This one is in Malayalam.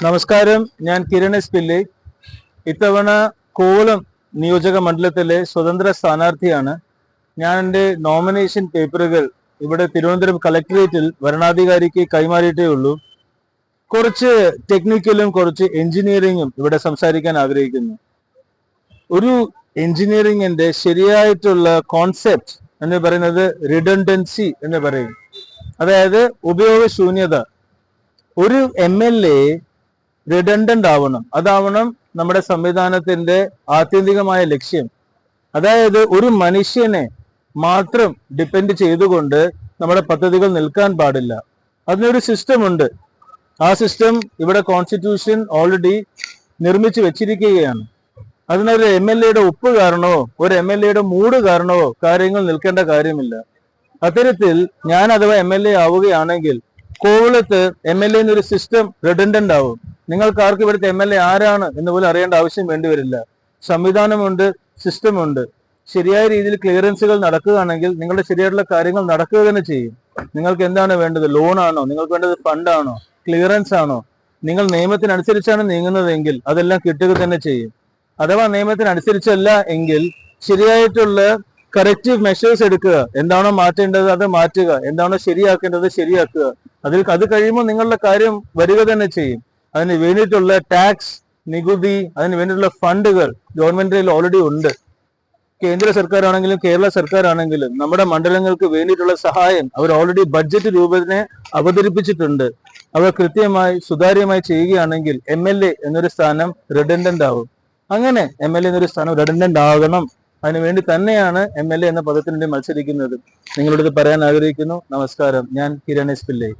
നമസ്കാരം, ഞാൻ കിരൺ എസ് പിള്ളി. ഇത്തവണ കോവളം നിയോജക മണ്ഡലത്തിലെ സ്വതന്ത്ര സ്ഥാനാർത്ഥിയാണ്. ഞാൻ എൻ്റെ നോമിനേഷൻ പേപ്പറുകൾ ഇവിടെ തിരുവനന്തപുരം കളക്ടറേറ്റിൽ വരണാധികാരിക്ക് കൈമാറിയിട്ടേ ഉള്ളൂ. കുറച്ച് ടെക്നിക്കലും കുറച്ച് എഞ്ചിനീയറിംഗും ഇവിടെ സംസാരിക്കാൻ ആഗ്രഹിക്കുന്നു. ഒരു എഞ്ചിനീയറിംഗിന്റെ ശരിയായിട്ടുള്ള കോൺസെപ്റ്റ് എന്ന് പറയുന്നത് റിഡൻഡൻസി എന്ന് പറയും, അതായത് ഉപയോഗശൂന്യത. ഒരു MLA റിഡൻഡന്റ് ആവണം, അതാവണം നമ്മുടെ സംവിധാനത്തിന്റെ ആത്യന്തികമായ ലക്ഷ്യം. അതായത് ഒരു മനുഷ്യനെ മാത്രം ഡിപ്പെൻഡ് ചെയ്തുകൊണ്ട് നമ്മുടെ പദ്ധതികൾ നിൽക്കാൻ പാടില്ല. അതിനൊരു സിസ്റ്റം ഉണ്ട്. ആ സിസ്റ്റം ഇവിടെ കോൺസ്റ്റിറ്റ്യൂഷൻ ഓൾറെഡി നിർമ്മിച്ചു വെച്ചിരിക്കുകയാണ്. അതിനൊരു MLA ഉപ്പ് കാരണമോ ഒരു MLA മൂഡ് കാരണമോ കാര്യങ്ങൾ നിൽക്കേണ്ട കാര്യമില്ല. അത്തരത്തിൽ ഞാൻ അഥവാ MLA ആവുകയാണെങ്കിൽ കോവളത്ത് MLA ഒരു സിസ്റ്റം റിഡൻഡന്റ് ആവും. നിങ്ങൾക്ക് ആർക്കും ഇവിടുത്തെ MLA ആരാണ് എന്ന് പോലും അറിയേണ്ട ആവശ്യം വേണ്ടിവരില്ല. സംവിധാനമുണ്ട്, സിസ്റ്റമുണ്ട്. ശരിയായ രീതിയിൽ ക്ലിയറൻസുകൾ നടക്കുകയാണെങ്കിൽ നിങ്ങളുടെ ശരിയായിട്ടുള്ള കാര്യങ്ങൾ നടക്കുക തന്നെ ചെയ്യും. നിങ്ങൾക്ക് എന്താണ് വേണ്ടത്? ലോണാണോ? നിങ്ങൾക്ക് വേണ്ടത് ഫണ്ടാണോ? ക്ലിയറൻസ് ആണോ? നിങ്ങൾ നിയമത്തിനനുസരിച്ചാണ് നീങ്ങുന്നതെങ്കിൽ അതെല്ലാം കിട്ടുക തന്നെ ചെയ്യും. അഥവാ നിയമത്തിനനുസരിച്ചല്ല എങ്കിൽ ശരിയായിട്ടുള്ള കറക്റ്റീവ് മെഷേഴ്സ് എടുക്കുക. എന്താണോ മാറ്റേണ്ടത് അത് മാറ്റുക, എന്താണോ ശരിയാക്കേണ്ടത് ശരിയാക്കുക. അത് കഴിയുമ്പോൾ നിങ്ങളുടെ കാര്യം വരിക തന്നെ ചെയ്യും. അതിന് വേണ്ടിയിട്ടുള്ള ടാക്സ്, നികുതി, അതിന് വേണ്ടിയിട്ടുള്ള ഫണ്ടുകൾ ഗവൺമെന്റിൽ ഓൾറെഡി ഉണ്ട്. കേന്ദ്ര സർക്കാർ ആണെങ്കിലും കേരള സർക്കാർ ആണെങ്കിലും നമ്മുടെ മണ്ഡലങ്ങൾക്ക് വേണ്ടിയിട്ടുള്ള സഹായം അവർ ഓൾറെഡി ബഡ്ജറ്റ് രൂപത്തിനെ അവതരിപ്പിച്ചിട്ടുണ്ട്. അവർ കൃത്യമായി സുതാര്യമായി ചെയ്യുകയാണെങ്കിൽ MLA എന്നൊരു സ്ഥാനം റിഡൻഡന്റ് ആവും. അങ്ങനെ MLA എന്നൊരു സ്ഥാനം റിഡൻഡന്റ് ആകണം. അതിനുവേണ്ടി തന്നെയാണ് MLA എന്ന പദത്തിന് വേണ്ടി മത്സരിക്കുന്നത്. നിങ്ങളോട് പറയാൻ ആഗ്രഹിക്കുന്നു. നമസ്കാരം, ഞാൻ കിരൺ എസ് പിള്ളി.